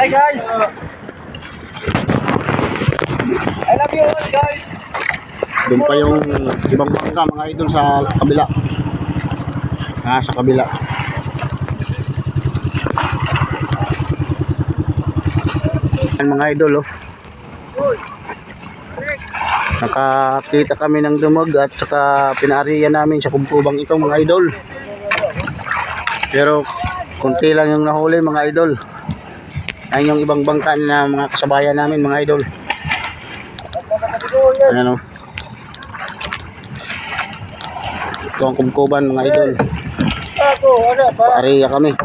Hi guys! I love you all guys! Doon pa yung ibang bangka mga idol sa kabila. Sa kabila. Yan mga idol oh. Nakakita kami ng dumog at saka pinaariyan namin sa kubkubang ito mga idol. Pero kunti lang yung nahuli mga idol. Ayun yung ibang bangka na mga kasabayan namin mga idol. Ayan o. Ito ang kubkuban mga idol. Paariya kami.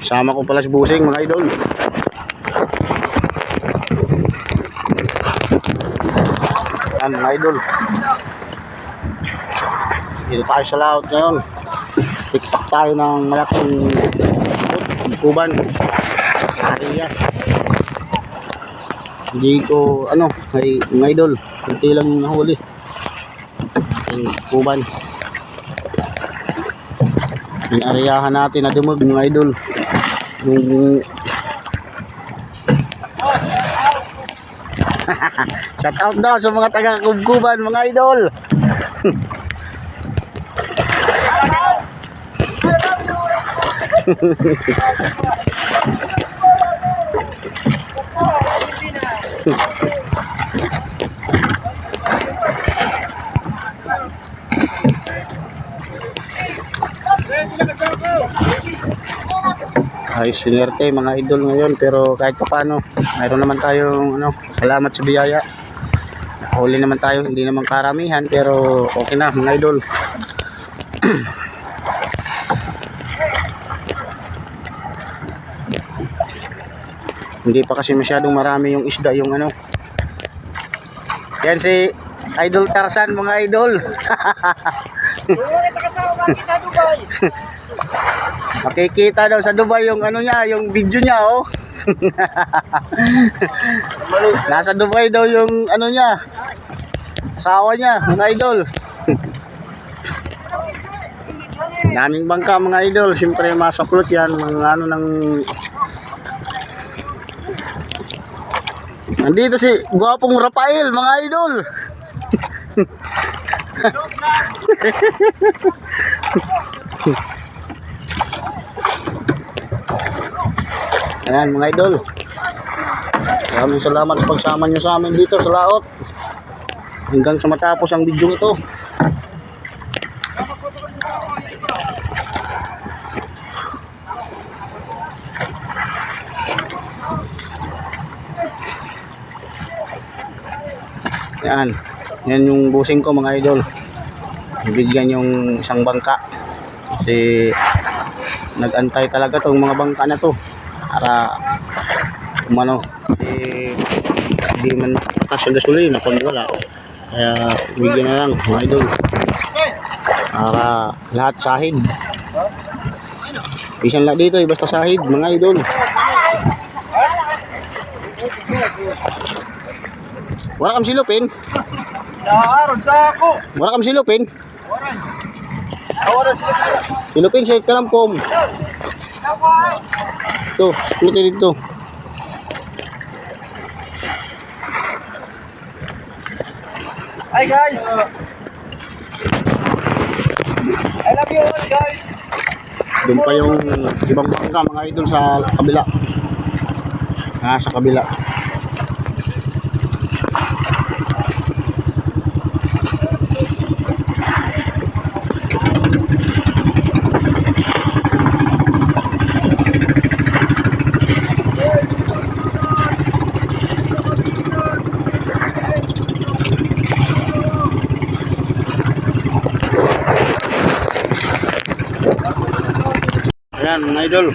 Sama ko pala si Busing mga idol. Yan mga idol. Dito tayo sa laot ngayon. Tiktak tayo ng malaking kuban. Area. Hindi ko ay mga idol. Kunti lang yung nahuli. Yung kuban. Yung areahan natin na dumog mga idol. Yung shout out daw sa mga taga-kubkuban mga idol. Ay sinerte mga idol ngayon, pero kahit pa paano mayroon naman tayong salamat sa biyaya. Huli naman tayo, hindi naman karamihan pero okay na mga idol. Hindi pa kasi masyadong marami yung isda yung Yan si Idol Tarzan mga idol. Makikita daw sa Dubai yung niya, yung video niya oh. Nasa Dubai daw yung niya, asawa niya mga idol. Daming bangka mga idol, siyempre masaklot yan mga ng. Nandito si gwapong Rafael mga idol. Ayan mga idol. Maraming salamat sa pagsama nyo sa amin dito sa laot. Hanggang sa matapos ang video ito. Yan. Yan yung busing ko mga idol. Ibigyan yung isang bangka. Kasi nag-antay talaga tong mga bangka na to. Para hindi man matakas sa gasolina kung wala. Kaya ibigyan na lang mga idol. Para lahat sahid. Bisan lang dito basta sahid mga idol. Wala kang silupin? Naaron sa ako. Wala kang silupin? Silupin sa kalampom. Ito, silupin dito. Hi guys! I love you all guys! Doon pa yung ibang bangka mga idol sa kabila. Sa kabila. Ayan mga idol.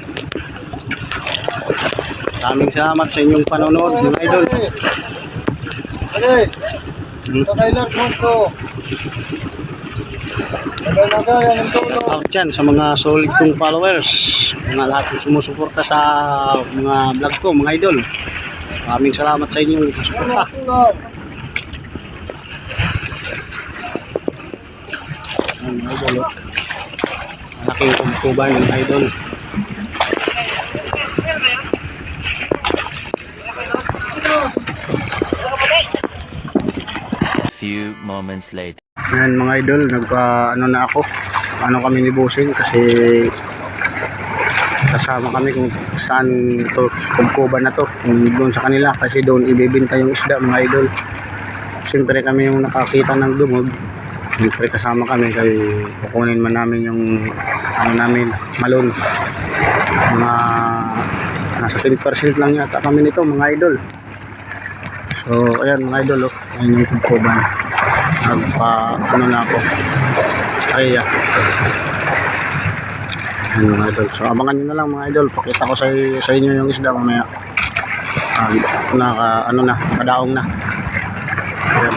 Maraming salamat sa inyong panonood mga idol. Out dyan sa mga solid kong followers, mga lahat ng sumusuporta sa mga vlog ko mga idol. Maraming salamat sa inyong suporta. Mga idol, malaking kuban mga idol. Few moments later. Ayan mga idol, nagpa ano na ako. Ano kami ni Busing kasi kasama kami kung saan to, kuban na to, kung doon sa kanila kasi doon ibibinta yung isda mga idol. Siyempre kami yung nakakita ng dumog. Siyempre kasama kami kaya kukunin man namin yung ano namin, malon. Mga nasa 10% lang yata kami nito mga idol. So ayan mga idol, oh, ayan yung kuban. Nagpa ano na ako. Ay ayan mga idol. So abangan nyo na lang mga idol. Pakita ko sa inyo yung isda mamaya. Ano na, kadaong na. Ayan.